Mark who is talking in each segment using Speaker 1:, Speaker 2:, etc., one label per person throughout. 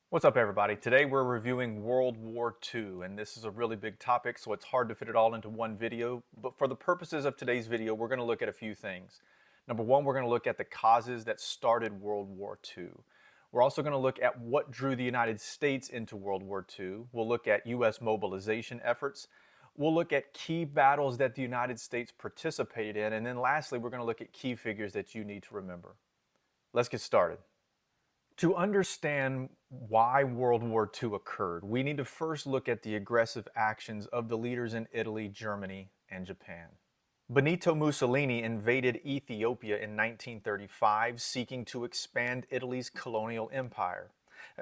Speaker 1: What's up, everybody? Today we're reviewing World War II, and this is a really big topic, so it's hard to fit it all into one video. But for the purposes of today's video, we're going to look at a few things. Number one, we're going to look at the causes that started World War II. We're also going to look at what drew the United States into World War II. We'll look at U.S. mobilization efforts. We'll look at key battles that the United States participated in. And then lastly, we're going to look at key figures that you need to remember. Let's get started. To understand why World War II occurred, we need to first look at the aggressive actions of the leaders in Italy, Germany, and Japan. Benito Mussolini invaded Ethiopia in 1935, seeking to expand Italy's colonial empire.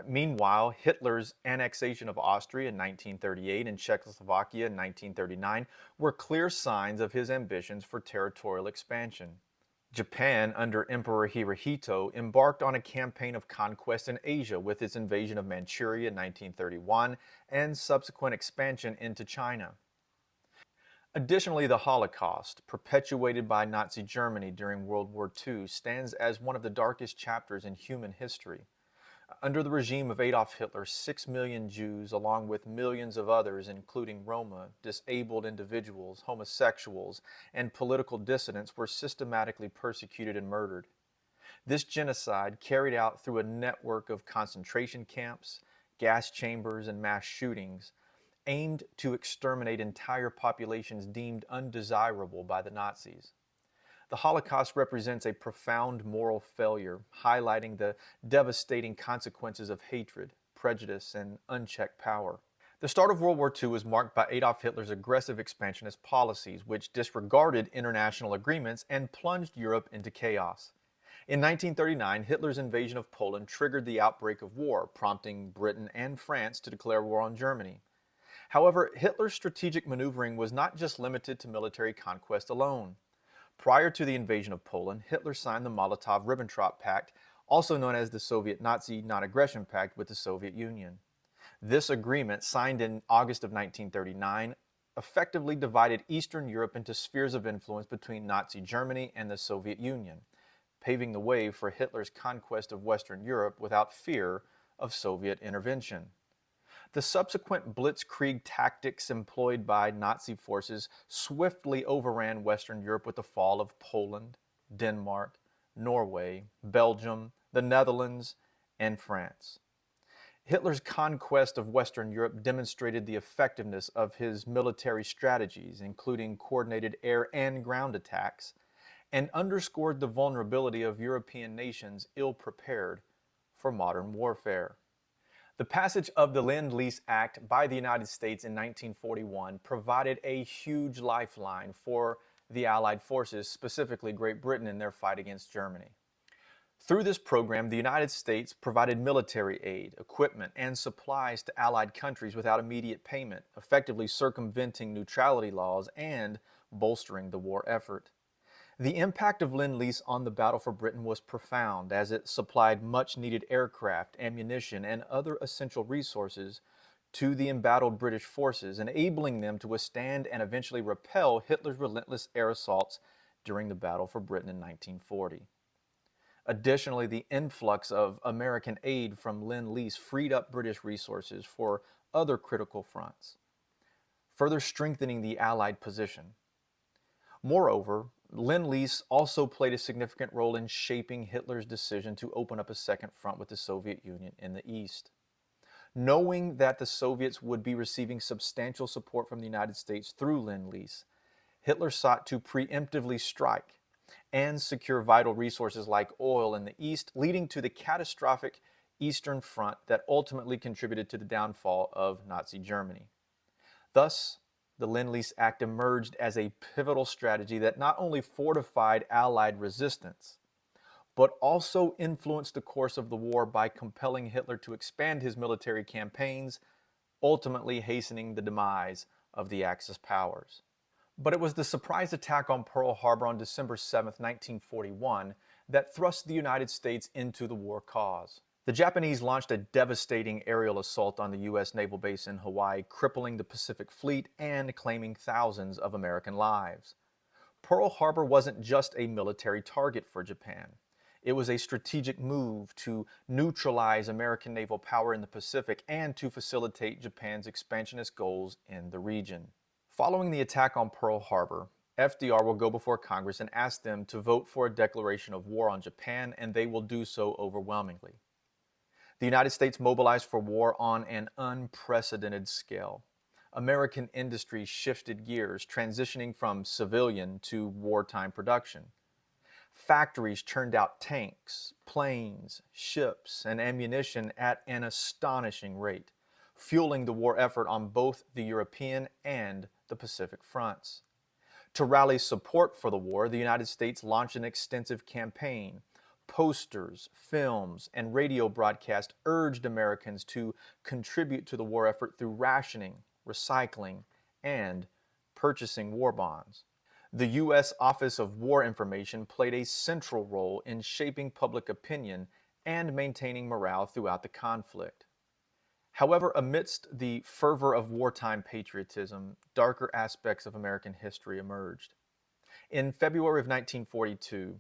Speaker 1: Meanwhile, Hitler's annexation of Austria in 1938 and Czechoslovakia in 1939 were clear signs of his ambitions for territorial expansion. Japan, under Emperor Hirohito, embarked on a campaign of conquest in Asia with its invasion of Manchuria in 1931 and subsequent expansion into China. Additionally, the Holocaust, perpetuated by Nazi Germany during World War II, stands as one of the darkest chapters in human history. Under the regime of Adolf Hitler, 6 million Jews, along with millions of others, including Roma, disabled individuals, homosexuals, and political dissidents, were systematically persecuted and murdered. This genocide, carried out through a network of concentration camps, gas chambers, and mass shootings, aimed to exterminate entire populations deemed undesirable by the Nazis. The Holocaust represents a profound moral failure, highlighting the devastating consequences of hatred, prejudice, and unchecked power. The start of World War II was marked by Adolf Hitler's aggressive expansionist policies, which disregarded international agreements and plunged Europe into chaos. In 1939, Hitler's invasion of Poland triggered the outbreak of war, prompting Britain and France to declare war on Germany. However, Hitler's strategic maneuvering was not just limited to military conquest alone. Prior to the invasion of Poland, Hitler signed the Molotov-Ribbentrop Pact, also known as the Soviet-Nazi Non-Agression Pact, with the Soviet Union. This agreement, signed in August of 1939, effectively divided Eastern Europe into spheres of influence between Nazi Germany and the Soviet Union, paving the way for Hitler's conquest of Western Europe without fear of Soviet intervention. The subsequent blitzkrieg tactics employed by Nazi forces swiftly overran Western Europe with the fall of Poland, Denmark, Norway, Belgium, the Netherlands, and France. Hitler's conquest of Western Europe demonstrated the effectiveness of his military strategies, including coordinated air and ground attacks, and underscored the vulnerability of European nations ill-prepared for modern warfare. The passage of the Lend-Lease Act by the United States in 1941 provided a huge lifeline for the Allied forces, specifically Great Britain, in their fight against Germany. Through this program, the United States provided military aid, equipment, and supplies to Allied countries without immediate payment, effectively circumventing neutrality laws and bolstering the war effort. The impact of Lend-Lease on the battle for Britain was profound, as it supplied much-needed aircraft, ammunition, and other essential resources to the embattled British forces, enabling them to withstand and eventually repel Hitler's relentless air assaults during the battle for Britain in 1940. Additionally, the influx of American aid from Lend-Lease freed up British resources for other critical fronts, further strengthening the Allied position. Moreover, Lend-Lease also played a significant role in shaping Hitler's decision to open up a second front with the Soviet Union in the East. Knowing that the Soviets would be receiving substantial support from the United States through Lend-Lease, Hitler sought to preemptively strike and secure vital resources like oil in the East, leading to the catastrophic Eastern Front that ultimately contributed to the downfall of Nazi Germany. Thus, the Lend-Lease Act emerged as a pivotal strategy that not only fortified Allied resistance, but also influenced the course of the war by compelling Hitler to expand his military campaigns, ultimately hastening the demise of the Axis powers. But it was the surprise attack on Pearl Harbor on December 7, 1941, that thrust the United States into the war cause. The Japanese launched a devastating aerial assault on the U.S. naval base in Hawaii, crippling the Pacific Fleet and claiming thousands of American lives. Pearl Harbor wasn't just a military target for Japan. It was a strategic move to neutralize American naval power in the Pacific and to facilitate Japan's expansionist goals in the region. Following the attack on Pearl Harbor, FDR will go before Congress and ask them to vote for a declaration of war on Japan, and they will do so overwhelmingly. The United States mobilized for war on an unprecedented scale. American industry shifted gears, transitioning from civilian to wartime production. Factories churned out tanks, planes, ships, and ammunition at an astonishing rate, fueling the war effort on both the European and the Pacific fronts. To rally support for the war, the United States launched an extensive campaign. Posters, films, and radio broadcasts urged Americans to contribute to the war effort through rationing, recycling, and purchasing war bonds. The U.S. Office of War Information played a central role in shaping public opinion and maintaining morale throughout the conflict. However, amidst the fervor of wartime patriotism, darker aspects of American history emerged. In February of 1942,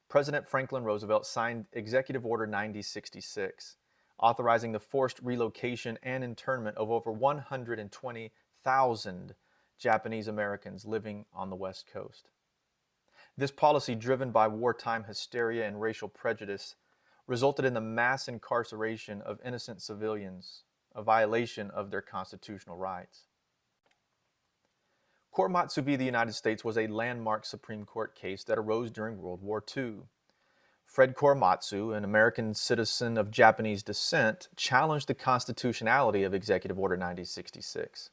Speaker 1: President Franklin Roosevelt signed Executive Order 9066, authorizing the forced relocation and internment of over 120,000 Japanese Americans living on the West Coast. This policy, driven by wartime hysteria and racial prejudice, resulted in the mass incarceration of innocent civilians, a violation of their constitutional rights. Korematsu v. the United States was a landmark Supreme Court case that arose during World War II. Fred Korematsu, an American citizen of Japanese descent, challenged the constitutionality of Executive Order 9066.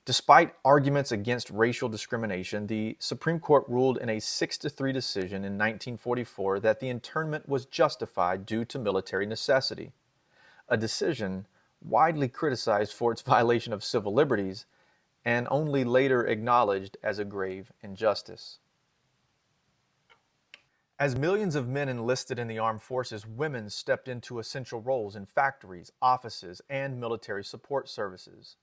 Speaker 1: Despite arguments against racial discrimination, the Supreme Court ruled in a 6-3 decision in 1944 that the internment was justified due to military necessity, a decision widely criticized for its violation of civil liberties and only later acknowledged as a grave injustice. As millions of men enlisted in the armed forces, women stepped into essential roles in factories, offices, and military support services.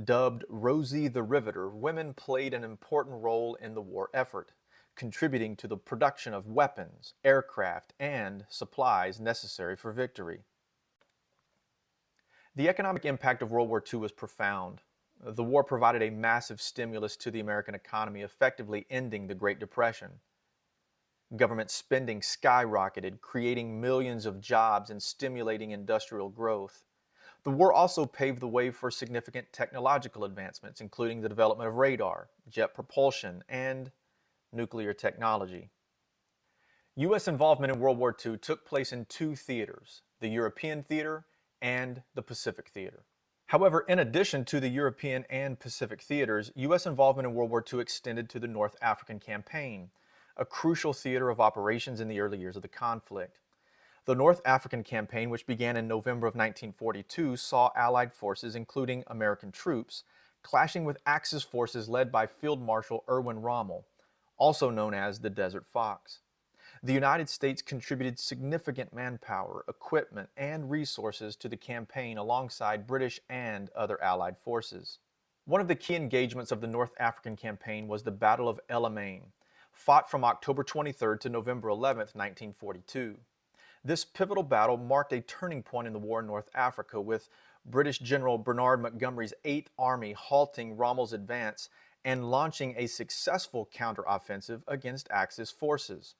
Speaker 1: Dubbed Rosie the Riveter, women played an important role in the war effort, contributing to the production of weapons, aircraft, and supplies necessary for victory. The economic impact of World War II was profound. The war provided a massive stimulus to the American economy, effectively ending the Great Depression. Government spending skyrocketed, creating millions of jobs and stimulating industrial growth. The war also paved the way for significant technological advancements, including the development of radar, jet propulsion, and nuclear technology. U.S. involvement in World War II took place in two theaters, the European theater and the Pacific theater. However, in addition to the European and Pacific theaters, U.S. involvement in World War II extended to the North African Campaign, a crucial theater of operations in the early years of the conflict. The North African Campaign, which began in November of 1942, saw Allied forces, including American troops, clashing with Axis forces led by Field Marshal Erwin Rommel, also known as the Desert Fox. The United States contributed significant manpower, equipment, and resources to the campaign alongside British and other Allied forces. One of the key engagements of the North African Campaign was the Battle of El Alamein, fought from October 23 to November 11, 1942. This pivotal battle marked a turning point in the war in North Africa, with British General Bernard Montgomery's 8th Army halting Rommel's advance and launching a successful counteroffensive against Axis forces.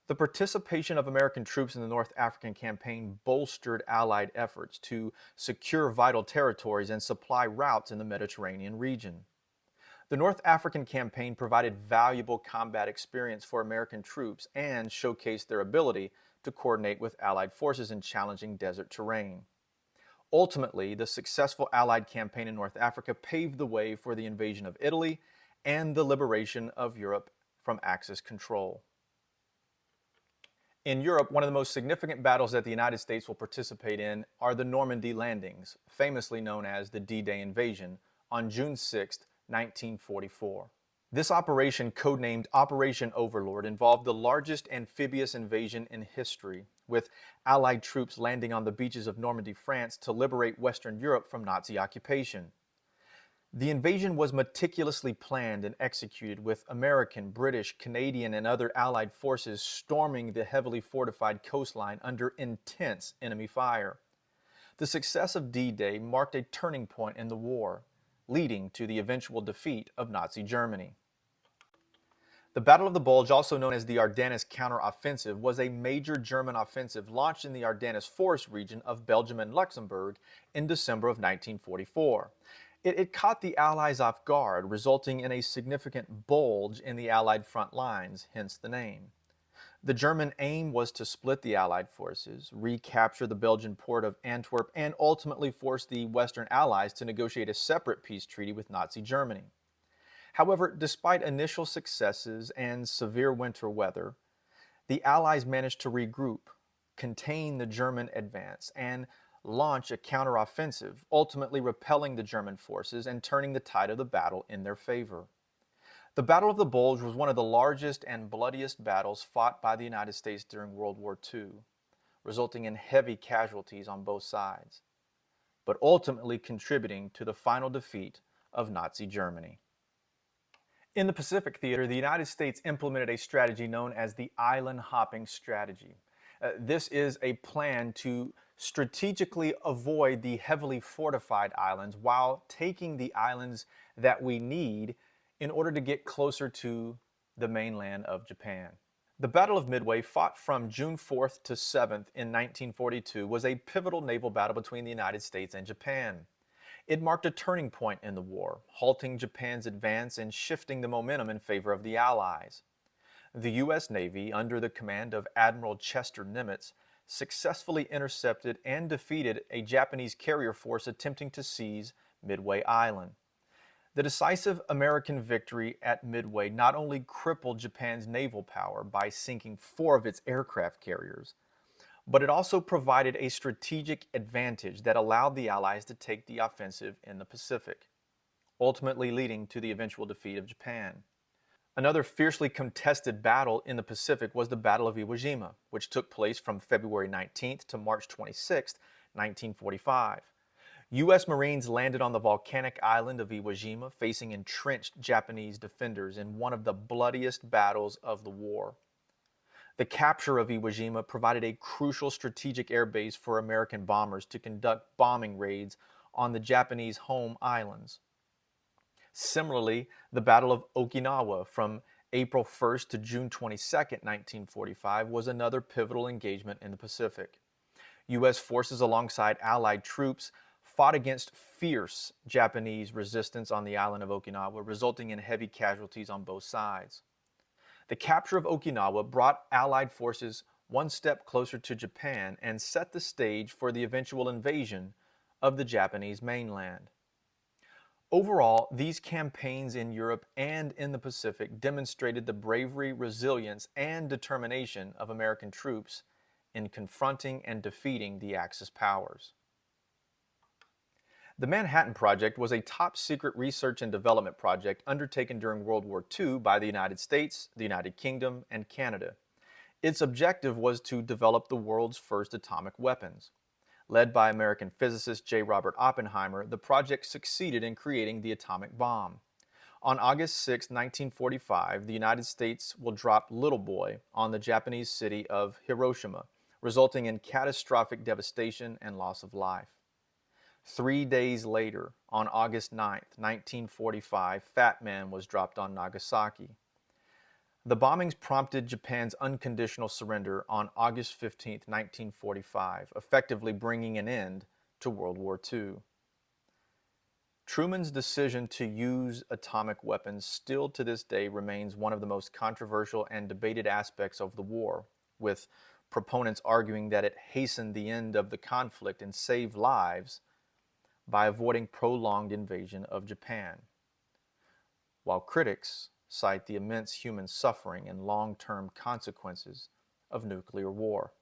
Speaker 1: The participation of American troops in the North African Campaign bolstered Allied efforts to secure vital territories and supply routes in the Mediterranean region. The North African Campaign provided valuable combat experience for American troops and showcased their ability to coordinate with Allied forces in challenging desert terrain. Ultimately, the successful Allied campaign in North Africa paved the way for the invasion of Italy and the liberation of Europe from Axis control. In Europe, one of the most significant battles that the United States will participate in are the Normandy landings, famously known as the D-Day invasion, on June 6, 1944. This operation, codenamed Operation Overlord, involved the largest amphibious invasion in history, with Allied troops landing on the beaches of Normandy, France, to liberate Western Europe from Nazi occupation. The invasion was meticulously planned and executed, with American, British, Canadian, and other Allied forces storming the heavily fortified coastline under intense enemy fire. The success of D-Day marked a turning point in the war, leading to the eventual defeat of Nazi Germany. The Battle of the Bulge, also known as the Ardennes Counteroffensive, was a major German offensive launched in the Ardennes forest region of Belgium and Luxembourg in December of 1944. It caught the Allies off guard, resulting in a significant bulge in the Allied front lines, hence the name. The German aim was to split the Allied forces, recapture the Belgian port of Antwerp, and ultimately force the Western Allies to negotiate a separate peace treaty with Nazi Germany. However, despite initial successes and severe winter weather, the Allies managed to regroup, contain the German advance, and launch a counteroffensive, ultimately repelling the German forces and turning the tide of the battle in their favor. The Battle of the Bulge was one of the largest and bloodiest battles fought by the United States during World War II, resulting in heavy casualties on both sides, but ultimately contributing to the final defeat of Nazi Germany. In the Pacific theater, the United States implemented a strategy known as the island hopping strategy. This is a plan to strategically avoid the heavily fortified islands while taking the islands that we need in order to get closer to the mainland of Japan. The Battle of Midway, fought from June 4th to 7th in 1942, was a pivotal naval battle between the United States and Japan. It marked a turning point in the war, halting Japan's advance and shifting the momentum in favor of the Allies. The U.S. Navy, under the command of Admiral Chester Nimitz, successfully intercepted and defeated a Japanese carrier force attempting to seize Midway Island. The decisive American victory at Midway not only crippled Japan's naval power by sinking 4 of its aircraft carriers, but it also provided a strategic advantage that allowed the Allies to take the offensive in the Pacific, ultimately leading to the eventual defeat of Japan. Another fiercely contested battle in the Pacific was the Battle of Iwo Jima, which took place from February 19th to March 26, 1945. U.S. Marines landed on the volcanic island of Iwo Jima, facing entrenched Japanese defenders in one of the bloodiest battles of the war. The capture of Iwo Jima provided a crucial strategic airbase for American bombers to conduct bombing raids on the Japanese home islands. Similarly, the Battle of Okinawa from April 1st to June 22nd, 1945 was another pivotal engagement in the Pacific. U.S. forces alongside Allied troops fought against fierce Japanese resistance on the island of Okinawa, resulting in heavy casualties on both sides. The capture of Okinawa brought Allied forces one step closer to Japan and set the stage for the eventual invasion of the Japanese mainland. Overall, these campaigns in Europe and in the Pacific demonstrated the bravery, resilience, and determination of American troops in confronting and defeating the Axis powers. The Manhattan Project was a top-secret research and development project undertaken during World War II by the United States, the United Kingdom, and Canada. Its objective was to develop the world's first atomic weapons. Led by American physicist J. Robert Oppenheimer, the project succeeded in creating the atomic bomb. On August 6, 1945, the United States will drop Little Boy on the Japanese city of Hiroshima, resulting in catastrophic devastation and loss of life. 3 days later, on August 9, 1945, Fat Man was dropped on Nagasaki. The bombings prompted Japan's unconditional surrender on August 15, 1945, effectively bringing an end to World War II. Truman's decision to use atomic weapons still to this day remains one of the most controversial and debated aspects of the war, with proponents arguing that it hastened the end of the conflict and saved lives by avoiding prolonged invasion of Japan, while critics cite the immense human suffering and long-term consequences of nuclear war.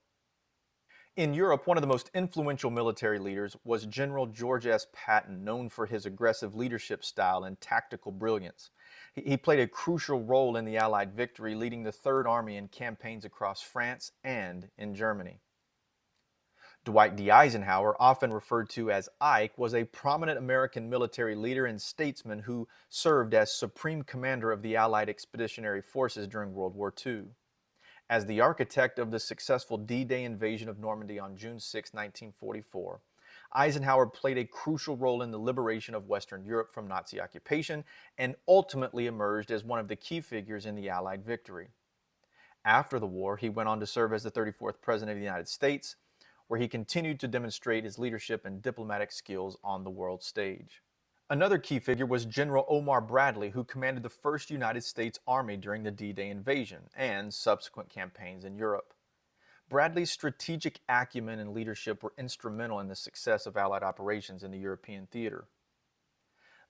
Speaker 1: In Europe, one of the most influential military leaders was General George S. Patton, known for his aggressive leadership style and tactical brilliance. He played a crucial role in the Allied victory, leading the Third Army in campaigns across France and in Germany. Dwight D. Eisenhower, often referred to as Ike, was a prominent American military leader and statesman who served as Supreme Commander of the Allied Expeditionary Forces during World War II. As the architect of the successful D-Day invasion of Normandy on June 6, 1944, Eisenhower played a crucial role in the liberation of Western Europe from Nazi occupation and ultimately emerged as one of the key figures in the Allied victory. After the war, he went on to serve as the 34th President of the United States, where he continued to demonstrate his leadership and diplomatic skills on the world stage. Another key figure was General Omar Bradley, who commanded the 1st United States Army during the D-Day invasion and subsequent campaigns in Europe. Bradley's strategic acumen and leadership were instrumental in the success of Allied operations in the European theater.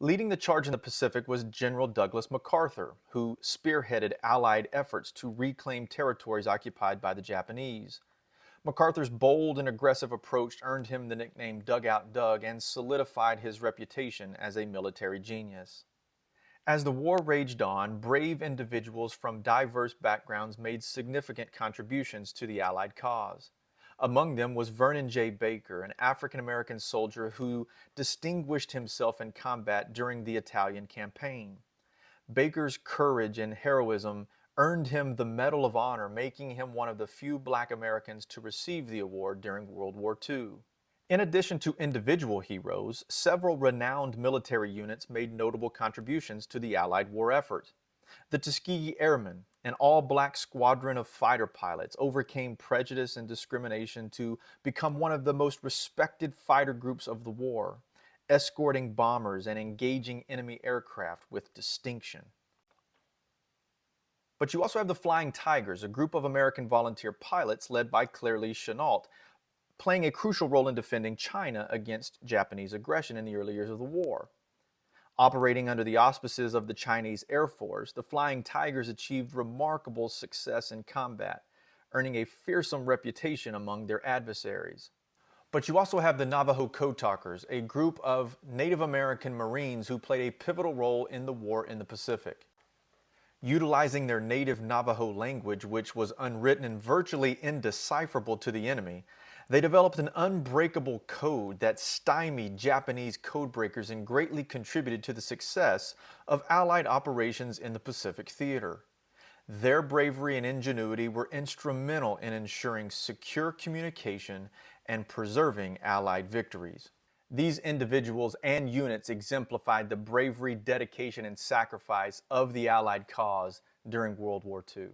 Speaker 1: Leading the charge in the Pacific was General Douglas MacArthur, who spearheaded Allied efforts to reclaim territories occupied by the Japanese. MacArthur's bold and aggressive approach earned him the nickname Dugout Doug and solidified his reputation as a military genius. As the war raged on, brave individuals from diverse backgrounds made significant contributions to the Allied cause. Among them was Vernon J. Baker, an African-American soldier who distinguished himself in combat during the Italian campaign. Baker's courage and heroism earned him the Medal of Honor, making him one of the few Black Americans to receive the award during World War II. In addition to individual heroes, several renowned military units made notable contributions to the Allied war effort. The Tuskegee Airmen, an all-black squadron of fighter pilots, overcame prejudice and discrimination to become one of the most respected fighter groups of the war, escorting bombers and engaging enemy aircraft with distinction. But you also have the Flying Tigers, a group of American volunteer pilots led by Claire-Lee Chenault, playing a crucial role in defending China against Japanese aggression in the early years of the war. Operating under the auspices of the Chinese Air Force, the Flying Tigers achieved remarkable success in combat, earning a fearsome reputation among their adversaries. But you also have the Navajo Code Talkers, a group of Native American Marines who played a pivotal role in the war in the Pacific. Utilizing their native Navajo language, which was unwritten and virtually indecipherable to the enemy, they developed an unbreakable code that stymied Japanese codebreakers and greatly contributed to the success of Allied operations in the Pacific theater. Their bravery and ingenuity were instrumental in ensuring secure communication and preserving Allied victories. These individuals and units exemplified the bravery, dedication, and sacrifice of the Allied cause during World War II.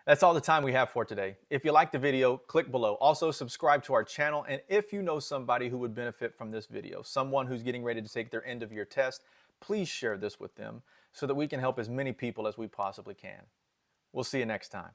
Speaker 1: That's all the time we have for today. If you liked the video, click below. Also, subscribe to our channel, and if you know somebody who would benefit from this video, someone who's getting ready to take their end-of-year test, please share this with them so that we can help as many people as we possibly can. We'll see you next time.